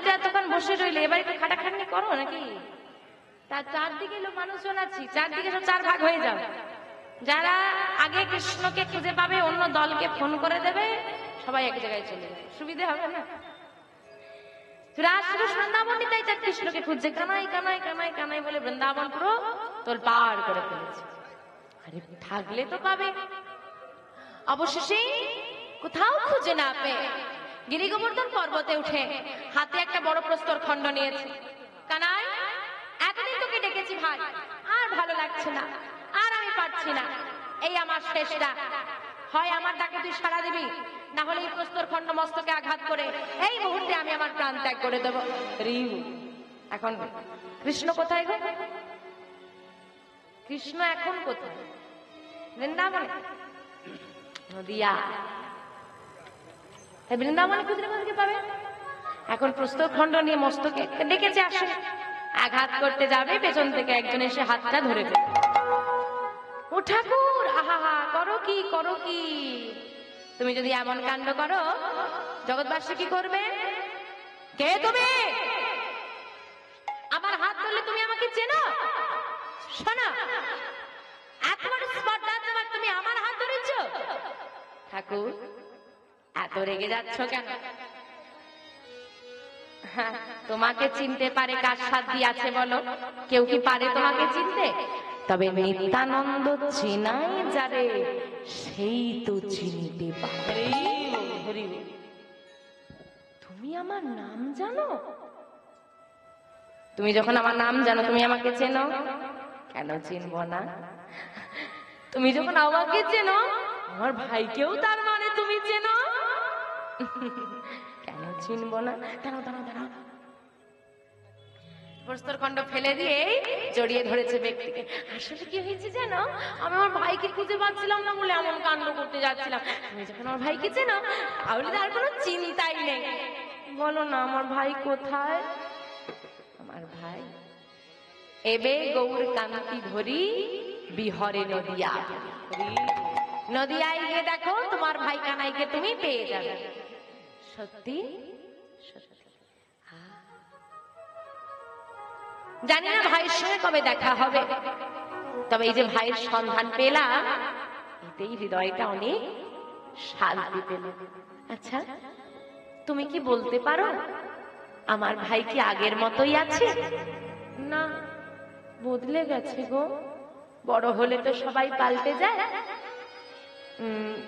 তো এতক্ষণ বসে রইলে, এবার একটু খাটাখাটনি করো নাকি? তার চারদিকে লোক মানুষজন আছি, চারদিকে সব চার ভাগ হয়ে যাও। যারা আগে কৃষ্ণকে খুঁজে পাবে অন্য দলকে ফোন করে দেবে, সবাই এক জায়গায় চলে যাবে, সুবিধে হবে না? বৃন্দাবন তাই তার কৃষ্ণকে খুঁজছে, কানাই কানাই কানাই কানাই বলে বৃন্দাবন পুরো তোল পার করে ফেলেছে। আরে থাকলে তো পাবে। অবশেষে কোথাও খুঁজে না পেয়ে গিরি গোবর্ধন পর্বতে উঠে হাতে একটা বড় প্রস্তর খণ্ড নিয়েছে। কানাই, এতদিন তোকে ডেকেছি ভাই, আর ভালো লাগছে না, আর আমি পারছি না, এই আমার শেষটা। হয় আমার ডাকে তুই সাড়া দিবি, না হলে এই প্রস্তর খণ্ড মস্তকে আঘাত করে এই মুহূর্তে আমি আমার প্রাণ ত্যাগ করে দেব। এখন কৃষ্ণ কোথায় গো? কৃষ্ণ এখন কোথায়? বৃন্দাবনে? নদিয়া। বৃন্দাবনে খুঁজলে কোথাকে পাবে? এখন প্রস্তর খণ্ড নিয়ে মস্তকে ডেকেছে, আসে আঘাত করতে যাবে, পেছন থেকে একজন এসে হাতটা ধরে ফেলে। ও ঠাকুর, আহা করো কি, করো কি? তুমি যদি এমন কাণ্ড করো, জগৎবাসী কি করবে? কে তুমি? আমার হাত ধরলে তুমি আমাকে চেনো? শোনো, এত বড় স্পর্ধা তোমার, তুমি আমার হাত ধরেছ? ঠাকুর, এত রেগে যাচ্ছ কেন? তোমাকে চিনতে পারে কার সাধ্যি আছে বলো? কেউ কি পারে তোমাকে চিনতে? তবে নিত্যানন্দ চেনাই যারে, সেই তো চিনিতে পারে। তুমি আমার নাম জানো? তুমি যখন আমার নাম জানো, তুমি আমাকে চেনো? কেন চিনবো না? তুমি যখন আমাকে চেনো, আমার ভাইকেও তার মানে তুমি চেনো? কেন চিনবো না? দাঁড়াও দাঁড়াও দাঁড়াও। প্রস্তর খণ্ড ফেলে দিয়ে জড়িয়ে ধরেছে ব্যক্তিকে। আসলে কি হয়েছে জানো? আমি আমার ভাইকে খুঁজে পাচ্ছিলাম না বলে এমন কাণ্ড করতে যাচ্ছিলাম। তুমি যখন আমার ভাইকে চেনো, তাহলে তার কোনো চিন্তাই নেই। বলো না, আমার ভাই কোথায়? আমার ভাই এবে গৌর কান্তি ধরি বিহরে নদিয়া। নদিয়ায় গিয়ে দেখো, তোমার ভাই কানাইকে তুমি পেয়ে যাবে। সত্যি সত্যি। জানি না ভাইয়ের সঙ্গে কবে দেখা হবে, তবে এই যে ভাইয়ের সন্ধান পেলাম, এতেই হৃদয়টা অনেক শান্তি পেল। আচ্ছা, তুমি কি বলতে পারো আমার ভাই কি আগের মতোই আছে? না, বদলে গেছে গো। বড় হলে তো সবাই পাল্টে যায়।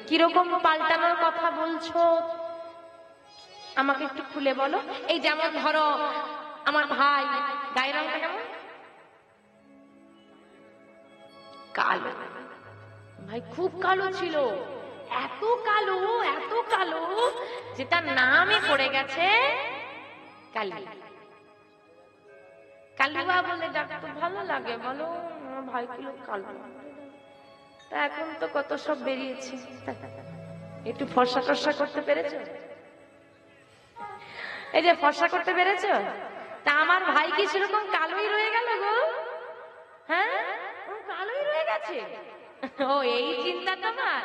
কিরকম পাল্টানোর কথা বলছো আমাকে একটু খুলে বলো। এই যেমন ধরো, আমার ভাই গায়ের রংটা কেমন? কালো। ভাই খুব কালো ছিল, এত কালো এত কালো যে তার নামে পড়ে গেছে কালী। কালুয়া বলে ডাকতে ভালো লাগে বলো? আমার ভাই কিলো কালো। তা এখন তো কত সব বেরিয়েছে, একটু ফর্সা টর্সা করতে পেরেছ? এই যে ফর্সা করতে পেরেছ, তা আমার ভাই কি সেরকম কালোই রয়ে গেল গো? হ্যাঁ, কালোই রয়ে গেছে। ও এই চিন্তা তোমার?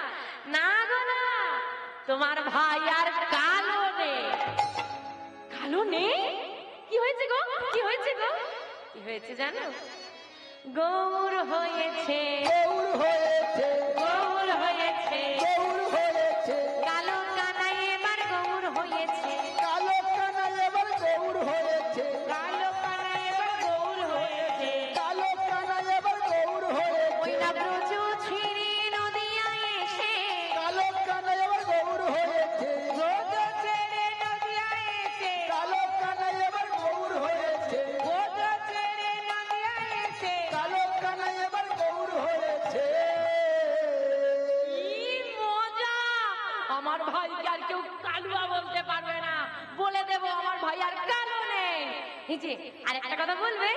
না গো না, তোমার ভাই আর কালো নেই। কালো নেই? কি হয়েছে গো? কি হয়েছে গো? কি হয়েছে জানো? গৌর হয়েছে, গৌর হয়েছে, গৌর হয়েছে, গৌর হয়েছে। কালো কানাই এবার গৌর হয়েছে, কালো কানাই এবার গৌর হয়েছে, কালো কানাই এবার গৌর হয়েছে, কালো কানাই এবার গৌর হয়েছে। ওই না ব্রজ ছিঁড়ে নদিয়ায় এসে, কালো কানাই এবার গৌর হয়েছে, ব্রজ ছেড়ে নদিয়ায় এসে, কালো কানাই এবার গৌর হয়েছে, ব্রজ ছেড়ে নদিয়ায় এসে, কালো কানাই এবার গৌর হয়েছে। কি মজা! আমার ভাইকে আর কেউ কালুয়া বলতে পারবে না, বলে দেবো আমার ভাই আর কালো নেই। এই যে আরেকটা কথা বলবে,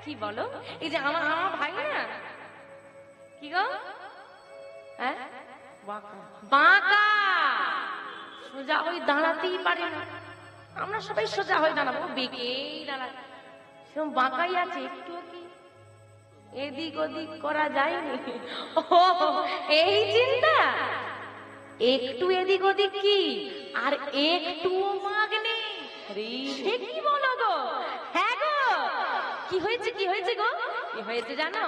কি বলো? এই যে আমার ভাই না, কি গো? হ্যাঁ, বাঁকা সোজা ওই দাঁড়াতেই পারে না। আমরা সবাই সোজা হয়ে দাঁড়াবো, বেঁকেই দাঁড়ায়, সেরকম বাঁকাই আছে। একটু কি এদিক ওদিক করা যায়নি? ও এই চিন্তা। একটু এদিক ওদিক কি আর একটু মাগ নেই, সে কি বলো গো? হ্যাঁ গো, কি হয়েছে কি হয়েছে গো? কি হয়েছে জানো?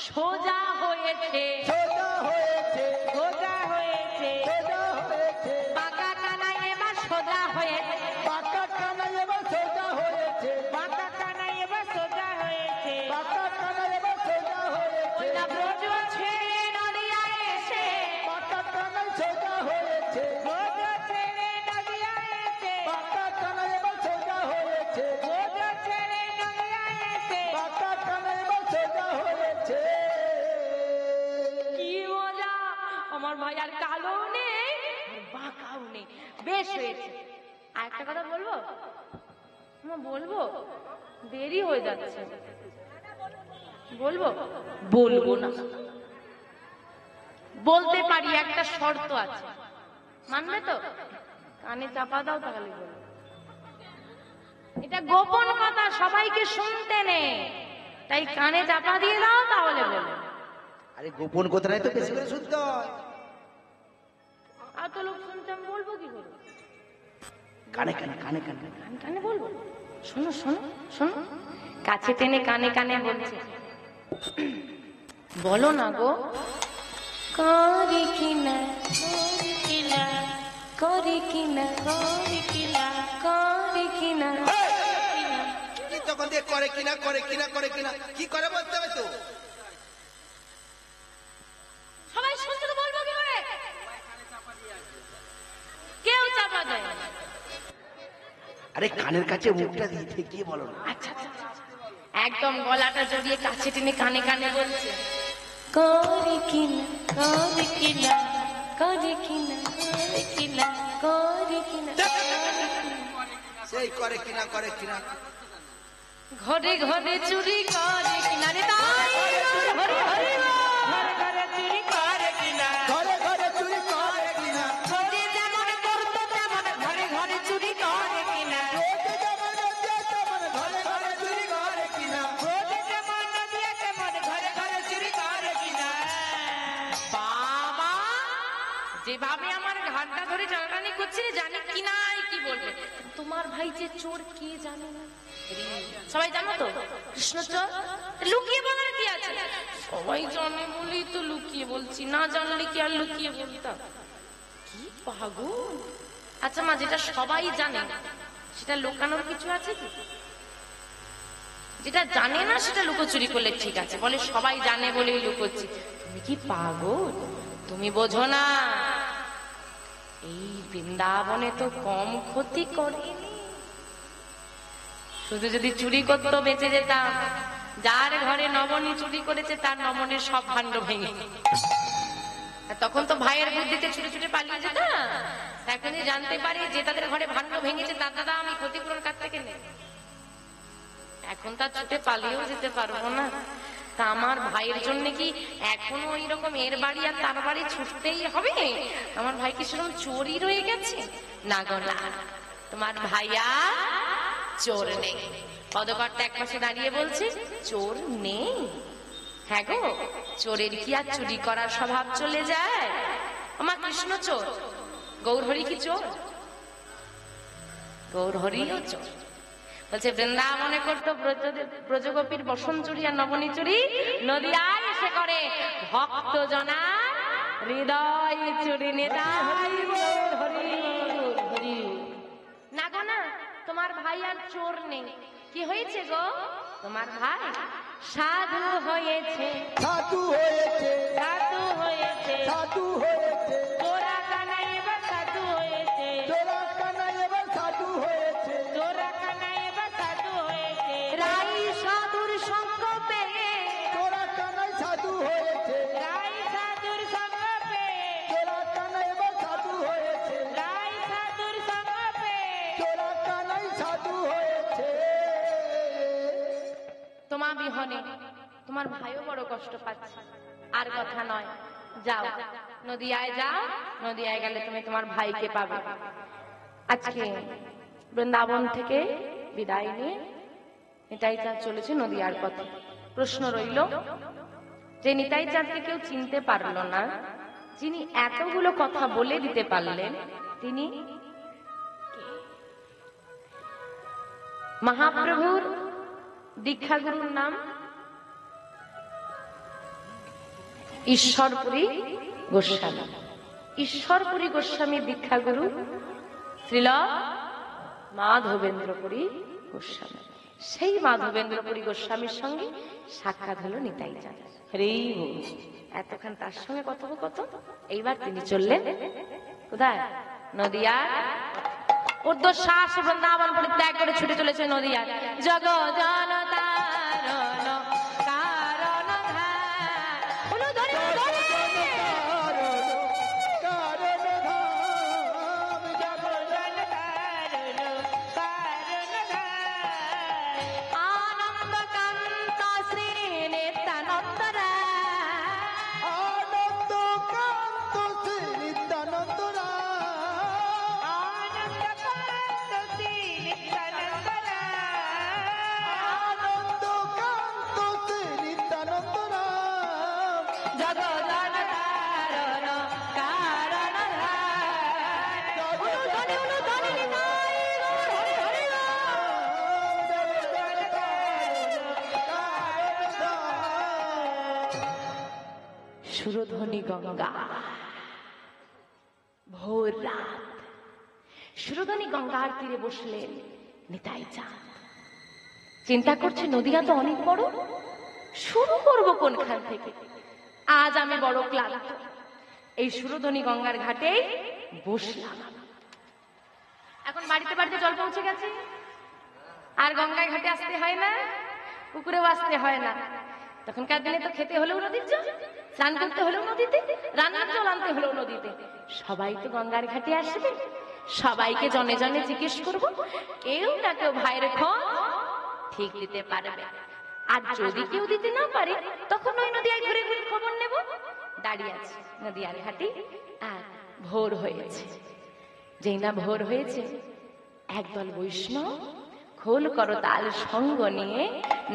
সোজা হয়েছে, সোজা হয়েছে, সোজা হয়েছে, সোজা হয়েছে, পাকা কানাই এবার সোজা হয়েছে, পাকা কানাই এবার সোজা হয়েছে, পাকা কানাই এবার সোজা হয়েছে, পাকা কানাই এবার সোজা হয়েছে, না ব্রজ ছেড়ে নদিয়া এসে, পাকা কানাই সোজা হয়েছে, ব্রজ ছেড়ে নদিয়া এসে, পাকা কানাই এবার সোজা হয়েছে, ব্রজ ছেড়ে নদিয়া এসে, পাকা কানাই এবার সোজা হয়েছে। কি মজা! আমার ভাই আর কালো নেই আর বাঁকাও নেই, বেশ হয়েছে। আর একটা কথা বলবো, বলবো, দেরি হয়ে যাচ্ছে, বলবো বলবো না, বলতে পারি, একটা শর্ত আছে, মানবে তো? কানে চাপা দাও তাহলে বলবো। এটা গোপন কথা, সবাইকে শুনতে নেই, তাই কানে চাপা দিয়ে দাও তাহলে বলবো। আরে গোপন কথাটাই তো বেশি করে শুনতে হয়। আর তো লোক শুনতে, আমি বলবো কি করে? কানে কানে কানে কানে কানে কানে বলবো। শোনো শোনো শোনো, কাছে টেনে কানে কানে বলছে, বলো না গো। করে কিনা করে কিনা করে কিনা করে কিনা করে কিনা। কি তখন দিয়ে করে কিনা করে কিনা করে কিনা কি করে বলতে হবে তো? সবাই শুনতে তো বলবো কি করে? কেউ চাপা দেয় না। আরে কানের কাছে মুখটা দিয়ে ঠেকিয়ে বলো না। আচ্ছা আচ্ছা আচ্ছা। একদম গলাটা জড়িয়ে কাছে টেনে কানে কানে বলছে, করে কিনা করে কিনা করে কিনা করে কিনা করে কিনা। সেই করে কিনা করে কিনা ঘরে ঘরে চুরি করে কিনা রে তাই, হরি হরি ঘরে ঘরে চুরি করে কিনা, ঘরে ঘরে চুরি করে কিনা, ঘরে যেমন করতো তেমন ঘরে ঘরে চুরি করে কিনা, রোজে যেমন রোজে তেমন ঘরে ঘরে চুরি করে কিনা, রোজে যেমন নদিয়া তেমন ঘরে ঘরে চুরি করে কিনা। বাবা, যেভাবে আমার ঘাটটা ধরে টানাটানি করছে, জানি কি নাই কি বলবে। তোমার ভাই যে চোর কে জানে না? সবাই জানো তো কৃষ্ণ চোর, লুকিয়ে বলার কি আছে? সবাই জানে বলেই তো লুকিয়ে বলছি, না জানলে কি আর লুকিয়ে বলতাম? কি পাগল! আচ্ছা মা, যেটা সবাই জানে সেটা লুকানোর কিছু আছে কি? যেটা জানে না সেটা লুকোচুরি করলে ঠিক আছে, বলে সবাই জানে বলেই লুকোচ্ছি। তুমি কি পাগল? তুমি বোঝো না, এই বৃন্দাবনে তো কম ক্ষতি করেনি। শুধু যদি চুরি করতো বেঁচে যেতাম, যার ঘরে নবনী চুরি করেছে তার নবনের সব ভাণ্ড ভেঙে, তখন তো ভাইয়ের বুদ্ধিতে ছুটে ছুটে পালিয়ে যেত। এখন যে জানতে পারি যে তাদের ঘরে ভাণ্ড ভেঙেছে, তার দাদা আমি ক্ষতিপূরণ কাছ থেকে নেই, এখন তার ছুটে পালিয়েও যেতে পারবো না। তা আমার ভাইয়ের জন্য কি এখনো ওই রকম এর বাড়ি আর তার বাড়ি ছুটতেই হবে? আমার ভাই কি সেরকম চোরই রয়ে গেছে? না গো না, তোমার ভাইয়া চোর নেই। পদকর্তা এক পাশে দাঁড়িয়ে বলছে, চোর নেই? হ্যাঁ গো, চোরের কি আর চুরি করার স্বভাব চলে যায়? আমার কৃষ্ণ চোর, গৌরহরি কি চোর? গৌরহরিও চোর। বলছে বৃন্দাবনে করতো ব্রজগোপীর বসন চুরি আর নবনী চুরি, নদিয়ায় এসে করে ভক্ত জনা হৃদয় চুরি। নেতাই হরি হরি। না গো না, তোমার ভাই আর চোর নেই। কি হয়েছে গো? তোমার ভাই সাধু হয়েছে, সাধু হয়েছে, সাধু হয়েছে, সাধু হয়েছে, তোরা কানাই এবার সাধু হয়েছে, তোরা কানাই এবার সাধু হয়েছে, তোরা কানাই এবার সাধু হয়েছে। রাই সাধুর সঙ্গ পেয়ে, তোরা কানাই সাধু হয়েছে, রাই সাধুর সঙ্গ পেয়ে, তোরা কানাই এবার সাধু হয়েছে, রাই সাধুর সঙ্গ পেয়ে, তোরা কানাই সাধু হয়েছে। তোমার বিহনে তোমার ভাইও বড় কষ্ট পাচ্ছে। আর কথা নয়, যাও নদিয়ায় যাও, নদিয়ায় গেলে তুমি তোমার ভাইকে পাবে। আজকে বৃন্দাবন থেকে বিদায় নিয়ে নিতাই চাঁদ চলেছে নদিয়ার পথে। প্রশ্ন রইল, যে নিতাই চাঁদকে কেউ চিনতে পারলো না, যিনি এতগুলো কথা বলে দিতে পারলেন, তিনি মহাপ্রভুর দীক্ষাগুরুর নাম ঈশ্বরপুরী গোস্বামী। ঈশ্বরপুরী গোস্বামী দীক্ষাগুরু শ্রীল মাধবেন্দ্রপুরী গোস্বামী। সেই মাধবেন্দ্রপুরী গোস্বামীর সঙ্গে সাক্ষাৎ হলো নিতাই চাঁদ। হরেই বল। এতক্ষণ তার সঙ্গে কথোপকথন। এইবার তিনি চললেন কোথায়? নদিয়া। ঊর্ধ্বশ্বাস বৃন্দাবন পরিত্যাগ করে ছুটে চলেছে নদিয়া। জগ জনতারণ সুরধ্বনি গঙ্গা। ভোর রাত সুরধ্বনি গঙ্গার তীরে বসলেন নিতাই চাঁদ। চিন্তা করছে নদিয়া তো অনেক বড়, শুরু করবো কোনখান থেকে? আজ আমি বড় ক্লান্ত, এই সুরধ্বনি গঙ্গার ঘাটে বসলাম। এখন বাড়িতে বাড়িতে জল পৌঁছে গেছে, আর গঙ্গায় ঘাটে আসতে হয় না, পুকুরেও আসতে হয় না। তখনকার দিনে তো খেতে হলেও নদীর জল, স্নান করতে হলেও নদীতে, রান্নার জল আনতে হলেও নদীতে। সবাই তো গঙ্গার ঘাটে আসবে, সবাইকে জনে জনে জিজ্ঞেস করব, কেউ না কেউ ভাইয়ের খোঁজ ঠিক দিতে পারবে। আর যদি কেউ দিতে না পারে, তখন ওই নদীয়ায় ঘুরে ঘুরে খবর নেব। দাঁড়িয়ে আছে নদীয়ার ঘাটে, আর ভোর হয়েছে। যেই না ভোর হয়েছে, একদল বৈষ্ণব খোল করতাল সঙ্গ নিয়ে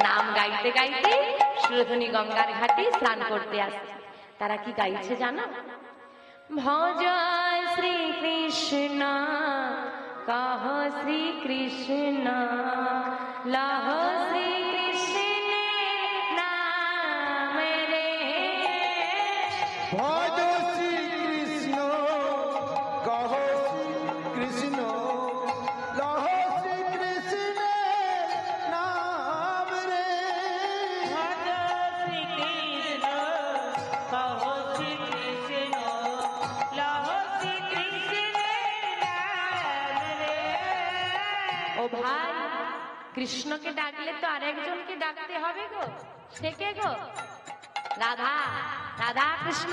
নাম গাইতে গাইতে সুরধ্বনি গঙ্গার ঘাটে স্নান করতে আসছে। তারা কি গাইছে জানো? ভজ শ্রীকৃষ্ণ কহ শ্রীকৃষ্ণ লহ শ্রীকৃষ্ণ নাম রে। ভজ শ্রীকৃষ্ণ কহ শ্রীকৃষ্ণ লহ শ্রীকৃষ্ণ নাম রে। ভজ শ্রীকৃষ্ণ কহ শ্রীকৃষ্ণ লহ শ্রীকৃষ্ণ নাম রে। ও ভাই, কৃষ্ণকে ডাকলে তো আরেকজনকে ডাকতে হবে গো। সে কে গো? রাধা। রাধা কৃষ্ণ,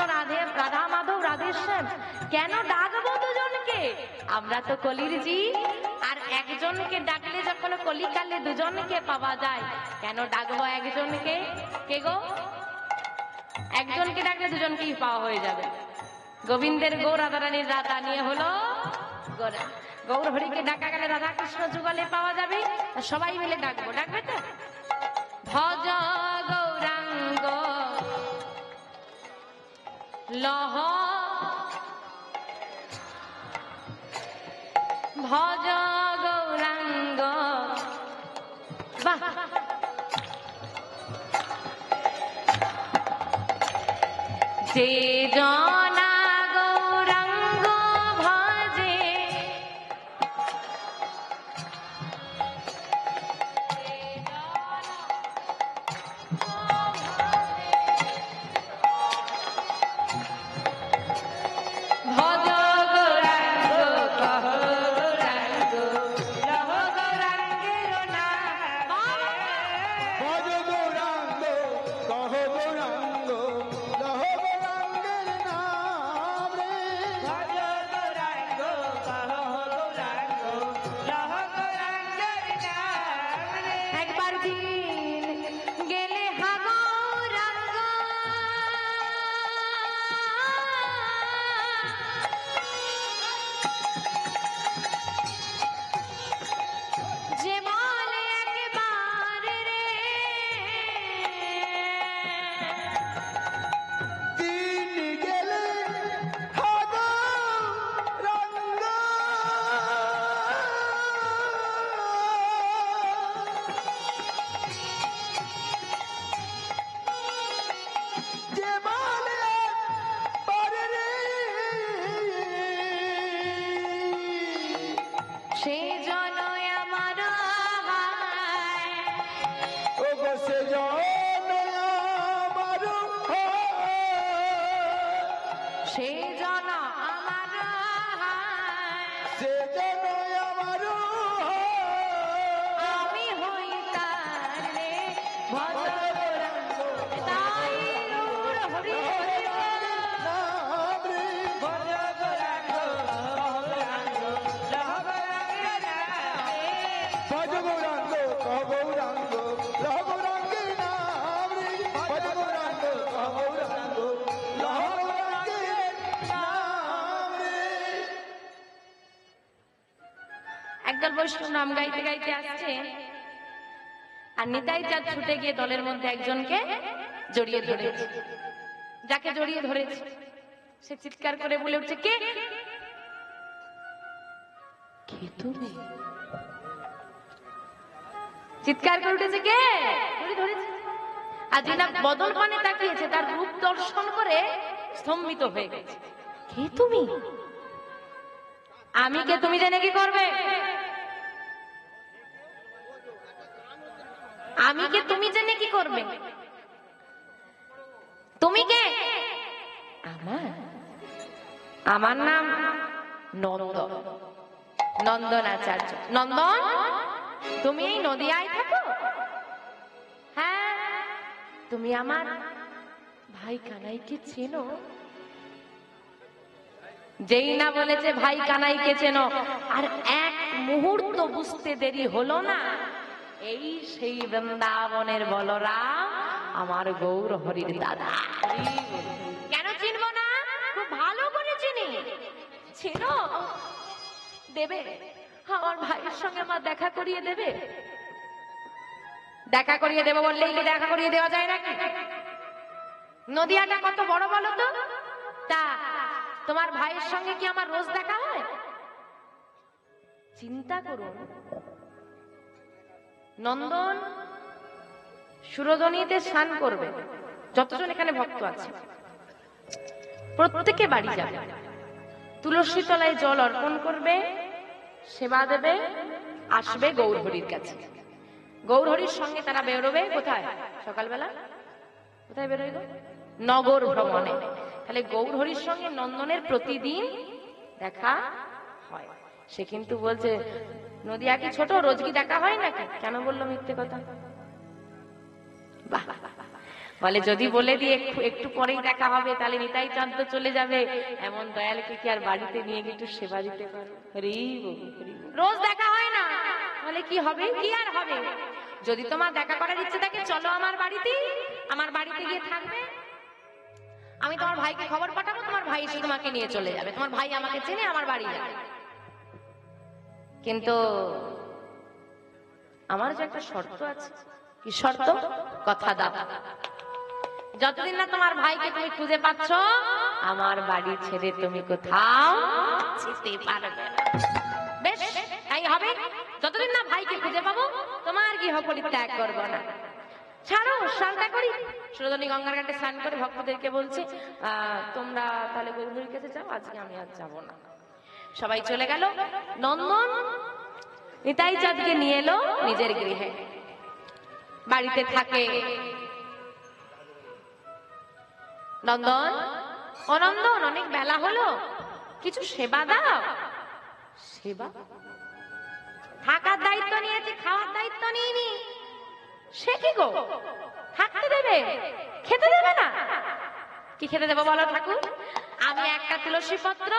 রাধা মাধব, রাধেশ্যাম। কেন ডাকবো দুজনকে? আমরা তো কলির জীব, আর একজনকে ডাকলে যখন কলিকালে দুজনকে পাওয়া যায়, কেন ডাকবো একজনকে? কে গো? একজনকে ডাকলে দুজনকেই পাওয়া হয়ে যাবে। গোবিন্দের গৌ রাধারানীর রাধা নিয়ে হলো গোরা। গৌর হরিকে ডাকা গেলে রাধা কৃষ্ণ যুগলে পাওয়া যাবে। সবাই মিলে ডাকবো, ডাকবে তো? ভজ গৌরাঙ্গ লহ, ভজ গৌরাঙ্গ। বাহ, যে জনা গৌরাঙ্গ ভজে, ভজ গৌরাঙ্গ কহ গৌরাঙ্গ লহ গৌরাঙ্গের নাম। ভজ গৌরাঙ্গ কহ গৌরাঙ্গ লহ গৌরাঙ্গের নাম রে। ভজ গৌরাঙ্গ কহ গৌরাঙ্গ লহ গৌরাঙ্গের নাম রে। একবার দিন গেলে হা গৌরাঙ্গ, যে বলে একবার রে, দিন গেলে হা গৌরাঙ্গ, বৈষ্ণব নাম গাইতে গাইতে আসছে, আর নিতাই চাঁদ ছুটে গিয়ে দলের মধ্যে একজনকে জড়িয়ে ধরেছে। যাকে জড়িয়ে ধরেছে সে চিৎকার করে বলে উঠছে, কে কে তুমি? চিৎকার করে উঠেছে, কে? ধরেছে। আর যিনি বদল পানে তাকিয়েছে তার রূপ দর্শন করে স্তম্ভিত হয়ে গেছে। কে তুমি? আমি কে তুমি জেনে কি করবে? আমি কে তুমি জেনে কি করবে? তুমি কে? আমার নাম নন্দন, নন্দন আচার্য। নন্দন, তুমি এই নদিয়ায় থাকো? হ্যাঁ। তুমি আমার ভাই কানাইকে চেনো? যেই না বলেছে ভাই কানাইকে চেনো, আর এক মুহূর্ত বুঝতে দেরি হলো না, এই সেই বৃন্দাবনের বলরাম, আমার গৌর হরির দাদা। কেন চিনবো না? খুব ভালো করে চিনি। চেনো? দেবে আমার ভাইয়ের সঙ্গে আমার দেখা করিয়ে দেবে? দেখা করিয়ে দেবো বললেই কি দেখা করিয়ে দেওয়া যায় নাকি? নদিয়াটা কত বড় বলো তো? তা তোমার ভাইয়ের সঙ্গে কি আমার রোজ দেখা হয়? চিন্তা করুন, নন্দন সুরধনীতে স্নান করবে, যতজন এখানে ভক্ত আছে প্রত্যেকে বাড়ি যাবে, তুলসী তলায় জল অর্পণ করবে, সেবা দেবে, আসবে গৌরহরির কাছে। গৌরহরির সঙ্গে তারা বেরোবে কোথায়? সকালবেলা কোথায় বেরোইব? নগর ভ্রমণে। তাহলে গৌরহরির সঙ্গে নন্দনের প্রতিদিন দেখা হয়। সে কিন্তু বলছে, নদিয়া কি ছোট, রোজ কি দেখা হয় নাকি? কেন বললো মিথ্যে কথা? বাহ, বলে যদি বলে দিয়ে একটু পরেই দেখা হবে তাহলে নিতাই চাঁদ তো চলে যাবে, এমন দয়ালকে কি আর বাড়িতে নিয়ে গিয়ে একটু সেবা দিতে পারো? রোজ দেখা হয় না, বলে কি হবে? কি আর হবে? যদি তোমার দেখা করার ইচ্ছে থাকে চলো আমার বাড়িতে, আমার বাড়িতে গিয়ে থাকবে, আমি তোমার ভাইকে খবর পাঠাবো, তোমার ভাই এসে তোমাকে নিয়ে চলে যাবে, তোমার ভাই আমাকে চেনে, আমার বাড়ি যাবে। কিন্তু আমার যে একটা শর্ত আছে। কি শর্ত? কথা দাও, যতদিন না তোমার ভাইকে তুমি খুঁজে পাচ্ছ আমার বাড়ি ছেড়ে তুমি কোথাও যেতে পারবে না। বেশ, তাই হবে। যতদিন না ভাইকে খুঁজে পাবো তোমার গৃহ পরিত্যাগ করবো না। ছাড়ো, স্নানটা করি। সুরধনী গঙ্গার ঘাটে স্নান করে ভক্তদেরকে বলছে, তোমরা তাহলে গৌরহরির কাছে যাও, আজকে আমি আর যাবো না। সবাই চলে গেল। নন্দন নিতাই চাঁদকে নিয়ে এলো নিজের গৃহে, বাড়িতে থাকে। নন্দন, ও নন্দন, অনেক বেলা হলো, কিছু সেবা দাও। সেবা? থাকার দায়িত্ব নিয়েছি, খাওয়ার দায়িত্ব নিইনি। সে কি গো, থাকতে দেবে, খেতে দেবে না? কি খেতে দেবো বলো ঠাকুর? আমি একটা তুলসী পত্র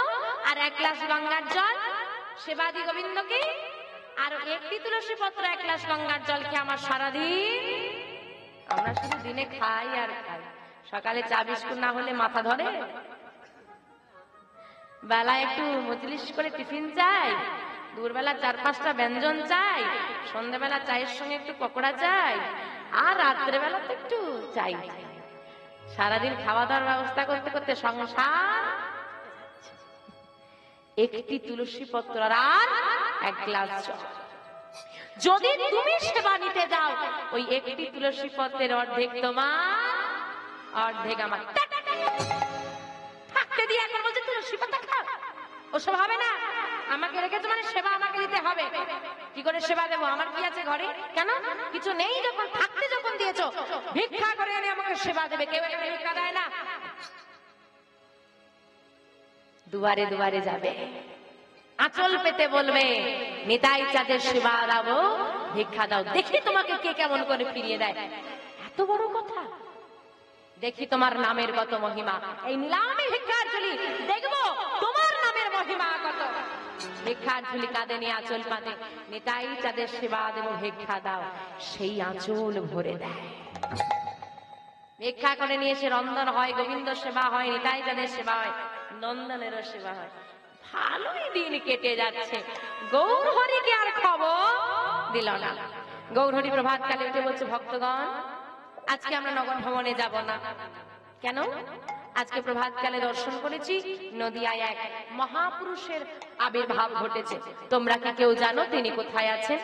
আর এক গ্লাস গঙ্গার জল সেবা দি গোবিন্দকে, আর একটি তুলসী পত্র এক গ্লাস গঙ্গার জল খেয়ে আমার সারাদিন। আমরা শুধু দিনে খাই আর খাই, সকালে চা বিস্কুট না হলে মাথা ধরে, বেলা একটু মজলিস করে টিফিন চাই, দুপুরবেলা 4-5টা ব্যঞ্জন চাই, সন্ধ্যাবেলা চায়ের সঙ্গে একটু পকোড়া চাই, আর রাত্রেবেলা তো একটু চাই। সারাদিন খাওয়া দাওয়ার ব্যবস্থা করতে করতে সংসার। একটি তুলসী পত্র আর এক গ্লাস জল। যদি তুমি সেবা নিতে যাও, ওই একটি তুলসী পত্রের অর্ধেক তোমার, অর্ধেক আমার। থাকতে দিয়ে এখন বলছে তুলসী পাতা খাও, ওসব হবে না। আমাকে রেখেছো মানে সেবা আমাকে দিতে হবে। কি করে সেবা দেবো? আমার কি আছে ঘরে? কেন কিছু নেই? যখন থাকতে যখন দিয়েছো, ভিক্ষা করে এনে আমাকে সেবা দেবে। কেউ এখানে ভিক্ষা দেয় না। দুয়ারে দুয়ারে যাবে, আঁচল পেতে বলবে, নিতাই চাঁদের সেবা দাও, ভিক্ষা দাও, দেখি তোমাকে কে কেমন করে ফিরিয়ে দেয়। এত বড় কথা। দেখি তোমার নামের কত মহিমা। এই নিলামে ভিক্ষার ঝুলি, দেখবো তোমার নামের মহিমা কত। ভিক্ষার ঝুলি কাঁধে নিয়ে আঁচল পাতে, নিতাই চাঁদের সেবা দেব, ভিক্ষা দাও। সেই আঁচল ভরে দেয়। ভিক্ষা করে নিয়ে এসে রন্ধন হয়, গোবিন্দ সেবা হয়, নিতাই চাঁদের সেবা হয়, নন্দনেরও সেবা হয়। ভালোই দিন কেটে যাচ্ছে, গৌরহরিকে আর খবর দিল না। গৌরহরি প্রভাতকালে উঠে বলছে, ভক্তগণ আজকে আমরা নগর ভ্রমণে যাব না। কেন? আজকে প্রভাতকালে দর্শন করেছি নদিয়ায় এক মহাপুরুষের আবির্ভাব ঘটেছে। তোমরা কি কেউ জানো তিনি কোথায় আছেন?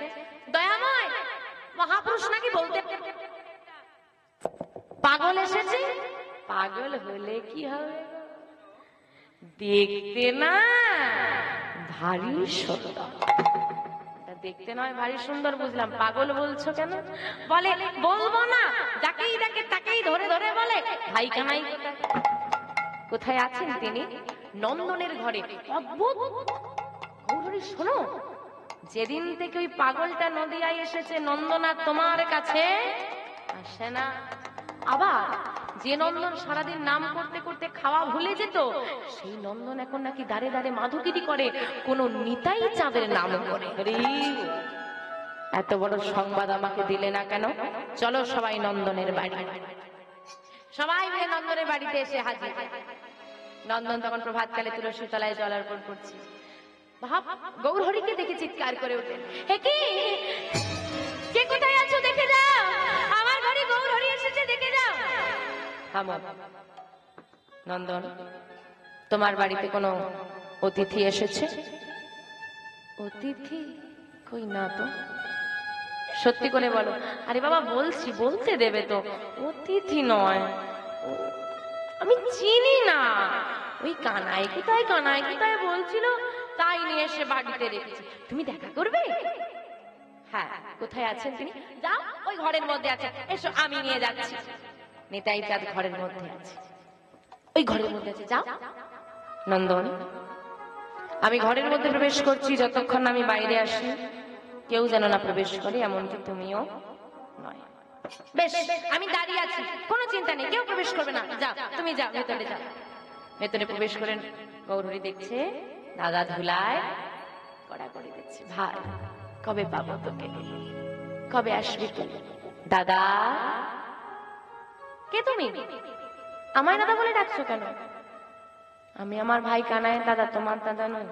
দয়াময়, মহাপুরুষ নাকি বলতে পাগল এসেছে। পাগল হলে কি হবে? দেখতে না ভারী সুন্দর। দেখতে নয় ভারী সুন্দর বুঝলাম, পাগল বলছো কেন? বলে বলবো না, যাকেই দেখে তাকেই ধরে ধরে বলে ভাই কানাই কোথায়। কোথায় আছেন তিনি? নন্দনের ঘরে। অদ্ভুত। গৌরহরি শোনো, যেদিন থেকে ওই পাগলটা নদিয়ায় এসেছে, নন্দনা তোমার কাছে আসে না। আবার যে নন্দন সারাদিন নাম করতে করতে খাওয়া ভুলে যেত, সেই নন্দন এখন নাকি দাঁড়ে দাঁড়ে মাধুগিরি করে, কোন নিতাই চাঁদের নাম করে। এত বড় সংবাদ আমাকে দিলে না কেন? চলো সবাই নন্দনের বাড়ি। সবাই মিলে নন্দনের বাড়িতে এসে হাজির। নন্দন তখন প্রভাতকালে তুলসী তলায় জল অর্পণ করছে। ভাব, গৌরহরিকে দেখে চিৎকার করে উঠলেন, হে কি, কে কোথায় আছো দেখে যাও, আমার ঘরে গৌরহরি এসেছে দেখে যাও। থামো নন্দন, তোমার বাড়িতে কোনো অতিথি এসেছে? অতিথি কই না তো। সত্যি করে বলো। আরে বাবা বলছি, বলতে দেবে তো। অতিথি নয়, আমি চিনি না। ওই কানাই কোথায় কানাই কোথায় বলছিল, তাই নিয়ে এসে বাড়িতে রেখেছি। তুমি দেখা করবে? হ্যাঁ, কোথায় আছেন তিনি? যাও, ওই ঘরের মধ্যে আছে, এসো আমি নিয়ে যাচ্ছি। নিতাই চাঁদ ঘরের মধ্যে আছে, ওই ঘরের মধ্যে আছে, যাও। নন্দন, আমি ঘরের মধ্যে প্রবেশ করছি, যতক্ষণ আমি বাইরে আসি কেউ যেন না প্রবেশ করে, এমনকি তুমিও নয়। বেশ, আমি দাঁড়িয়ে আছি, কোনো চিন্তা নেই, কেউ প্রবেশ করবে না। যাও, তুমি যাও, ভেতরে যাও। ভেতরে প্রবেশ করেন। গৌরহরি দেখছে দাদা ধুলায় কড়া করে দিচ্ছে। ভাই, কবে পাবো তোকে, কবে আসবি তুই? দাদা। কে তুমি? আমায় দাদা বলে ডাকছো কেন? আমি আমার ভাই কানাই দাদা, তোমার দাদা নয়।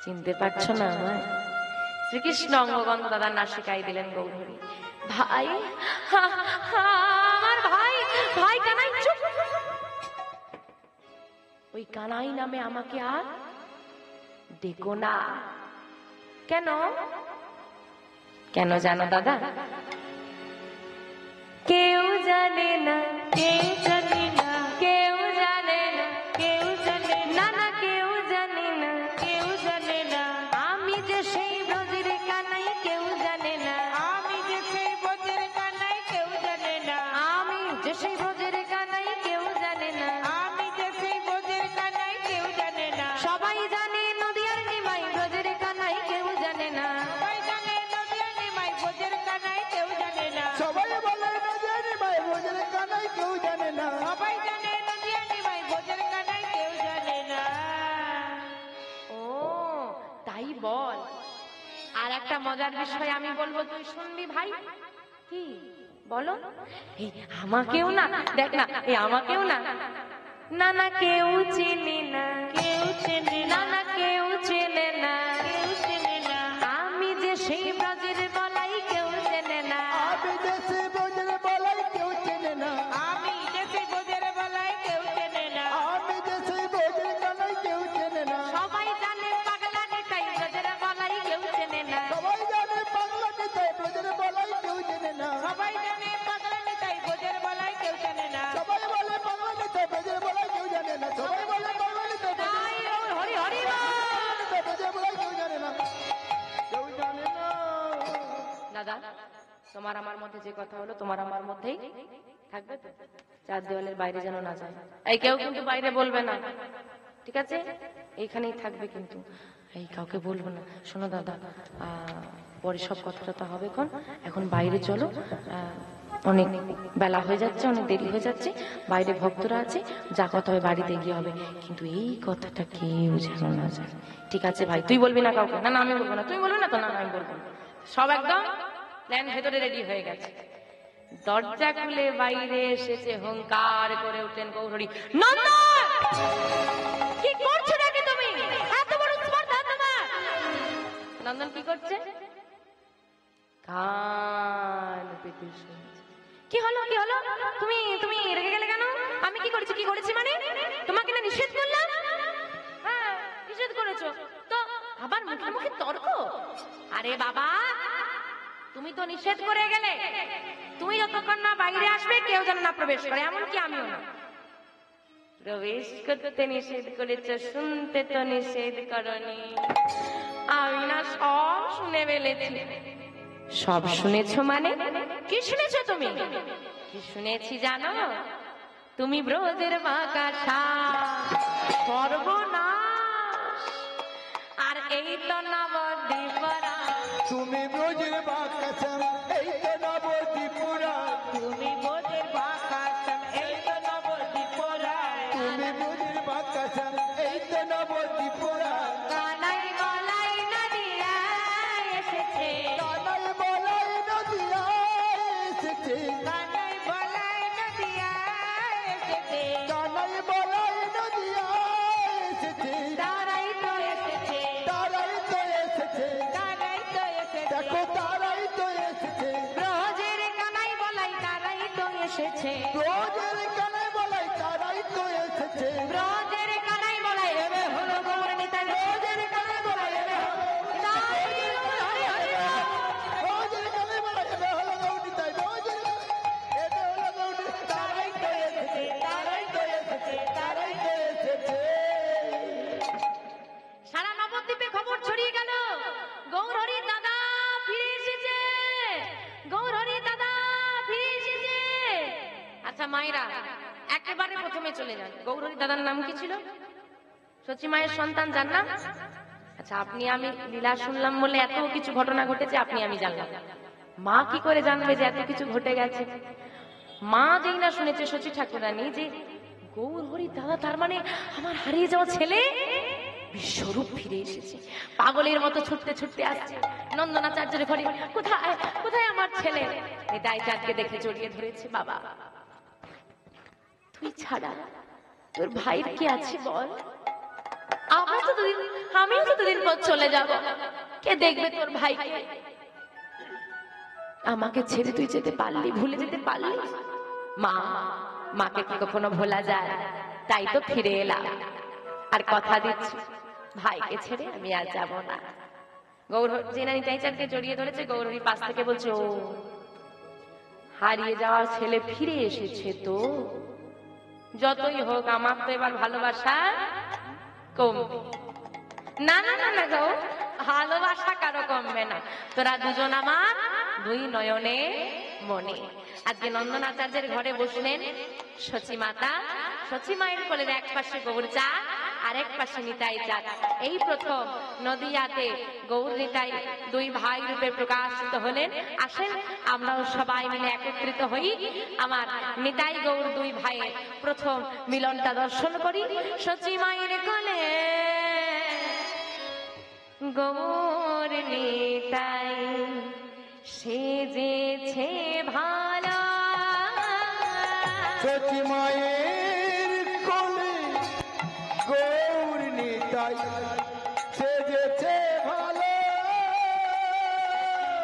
চিনতে পারছো না আমায়? শ্রীকৃষ্ণ অঙ্গগন্ধ দাদার নাসিকায় দিলেন গৌরহরি। ভাই, আমার ভাই, ভাই কানাই। চুপ। ওই কানাই নামে আমাকে আর ডেকো না। কেন? কেন জানো দাদা? কেউ জানে না, কেউ জানে না, কেউ জানে না, কেউ জানে না, না কেউ জানে না, কেউ জানে না। আমি যে সেই ব্রজের কানাই, কেউ জানে না। আমি যে সেই ব্রজের কানাই, কেউ জানে না। আমি যে সেই ব্রজের কানাই, কেউ জানে না। আমি যে সেই ব্রজের কানাই, কেউ জানে না। সবাই জানে নদিয়ার নিমাই ব্রজের কানাই, কেউ জানে না। সবাই জানে নদিয়ার নিমাই ব্রজের কানাই, কেউ জানে না। সবাই বলে নদিয়ার নিমাই ব্রজের কানাই, কেউ জানে না। সবাই জানে নদিয়ার নিমাই ব্রজের কানাই, কেউ জানে না। ও তাই বল। আর একটা মজার বিষয় আমি বলবো, তুই শুনবি ভাই। কি বলো? এই আমাকেও না, দেখ না, এই আমাকেও না, না না কেউ চেনে না, কেউ চেনে না না, না কেউ চেনে না। কেউ চেনে না। আমি যে সেই ব্রজের বলাই, কেউ চেনে না। আমি যে সেই ব্রজের বলাই, কেউ চেনে না। আমি যে সেই ব্রজের বলাই, কেউ চেনে না। আমি যে সেই ব্রজের কানাই, কেউ চেনে না। সবাই জানে পাগলা নিতাই ব্রজের বলাই, কেউ চেনে না। সবাই জানে পাগলা নিতাই ব্রজের বলাই, কেউ চেনে না। সবাই জানে পাগলা নিতাই ব্রজের বলাই, কেউ জানে না। সবাই বলে পাগলা নিতাই ব্রজের বলাই, কেউ জানে না। সবাই বলে পাগলা নিতাই তাই হরি হরি বল। ব্রজের বলাই, কেউ জানে না। কেউ জানে না। দাদা, তোমার আমার মধ্যে যে কথা হলো, তোমার আমার মধ্যেই থাকবে তো? চার দেওয়ালের বাইরে যেন না যায়। এই কেউ কিন্তু বাইরে বলবে না, ঠিক আছে? এইখানেই থাকবে কিন্তু, এই কাউকে বলবো না। শোনো দাদা, পরে সব কথাটা তো হবে, এখন বাইরে চলো। অনেক বেলা হয়ে যাচ্ছে, অনেক দেরি হয়ে যাচ্ছে, বাইরে ভক্তরা আছে, যা কথা হবে বাড়িতে গিয়ে হবে, কিন্তু এই কথাটা কেউ যেন না যায়। ঠিক আছে ভাই? তুই বলবি না কাউকে? না না আমি বলবো না। তুই বলবি না তো? না না আমি বলবো না। সব একদম প্ল্যান ভেতরে রেডি হয়ে গেছে। দরজা খুলে বাইরে এসেছে, হুঙ্কার করে উঠলেন গৌরহরি, নন্দন কি করছো নাকি তুমি? নন্দন কি করছে? কান পেতে শুনছে। কি হলো কি হলো? তুমি তুমি রেগে গেলে কেন? আমি কি করেছি মানে? তোমাকে না নিষেধ করলাম? হ্যাঁ নিষেধ করেছো তো আবার মুখে মুখে তর্ক। আরে বাবা তুমি তো নিষেধ করে গেলে, তুমি যতক্ষণ না বাইরে আসবে কেউ যেন না প্রবেশ করে, এমনকি আমিও না। প্রবেশ করতে নিষেধ করেছো, শুনতে তো নিষেধ করনি। আমি না সব শুনে ফেলেছি। সব শুনেছো মানে? কি শুনেছো তুমি? কি শুনেছি জানো? তুমি ব্রজের বাঁকা সর্বনাশ, আর এই তো নবদ্বীপরা। তুমি ব্রজের বাঁকা এই তো নবদ্বীপরা, তুমি বোধের বাঁকাতাম এই তো নবদ্বীপরা, তুমি ব্রজের বাঁকা এই তো নবদ্বীপরা। কানাই বলাই নদিয়া এসেছে, কানাই বলাই নদিয়া এসেছে, কানাই বলাই নদিয়া এসেছে, কানাই বলাই নদিয়া এসেছে, তারাই তো এসেছে, তারাই তো এসেছে, তারাই তো এসেছে, দেখো তারাই তো এসেছে, ব্রজের কানাই বলাই তারাই তো এসেছে, ব্রজের কানাই বলাই তারাই তো এসেছে, ব্রজের কানাই বলাই এবে হলো গৌর নিতাই, ব্রজের কানাই বলাই এবে হলো নিতাই, হরি হরি বল। ব্রজের কানাই বলাই এবে হলো গৌরীতাই, ব্রজের এবে হলো গৌরী, তারাই তো এসেছে, তারাই তো এসেছে, তারাই তো এসেছে। সারা নবদ্বীপে খবর ছড়িয়ে গেল, গৌরহরির দাদা ফিরে এসেছে, গৌরহরির দাদা ফিরে এসেছে। আচ্ছা মায়েরা একেবারে প্রথমে চলে যান, গৌরহরির দাদার নাম কি ছিল? সচি মায়ের সন্তান যার নাম? আচ্ছা আপনি আমি লীলা শুনলাম বলে এত কিছু ঘটনা ঘটেছে, আপনি আমি জানলাম, মা কি করে জানবে যে এত কিছু ঘটে গেছে? মা যেই না শুনেছে সচি ঠাকুরানী যে গৌরহরির দাদা, তার মানে আমার হারিয়ে যাওয়া ছেলে বিশ্বরূপ ফিরে এসেছে, পাগলের মতো ছুটতে ছুটতে আসছে নন্দনাচার্যের ঘরে। কোথায় কোথায় আমার ছেলে? নিতাই চাঁদকে দেখে জড়িয়ে ধরেছে। বাবা তুই ছাড়া তোর ভাইয়ের কি আছে বল? আমিও তো দুদিন পর চলে যাব, কে দেখবে তোর ভাইকে? আমাকে ছেড়ে তুই যেতে পারলি, ভুলে যেতে পারলি? মা, মাকে কি কখনো ভোলা যায়? তাই তো ফিরে এলাম, আর কথা দিচ্ছি ভাইকে ছেড়ে আমি আর যাব না। গৌরহরি জেনা নিতাই চাঁদকে জড়িয়ে ধরেছে, গৌরহরি পাশ থেকে বলছে, ও হারিয়ে যাওয়া ছেলে ফিরে এসেছে তো? যতই হোক আমার তো এবার ভালোবাসা কমবে না। না না না গো, ভালোবাসা কারো কমবে না, তোরা দুজন আমার দুই নয়নে মনে। আজকে নন্দনাচার্যের ঘরে বসলেন সচি মাতা, সচি মায়ের কোলের এক পাশে গৌর চাঁদ আর এক পাশে নিতাই চাঁদ। এই প্রথম নদিয়াতে গৌর নিতাই দুই ভাই রূপে প্রকাশিত হলেন। আসেন আমরাও সবাই মিলে একত্রিত হই, আমার নিতাই গৌর দুই ভাইয়ের প্রথম মিলনটা দর্শন করি। সচি মায়ের কোলে গৌর নিতাই সেজেছে ভালো, সচি মায়ের কোলে গৌর নিতাই সেজেছে ভালো,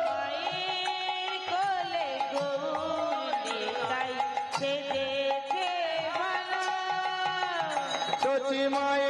মায়ের কোলে গৌর নিতাই সেজেছে ভালো, সচি মায়ের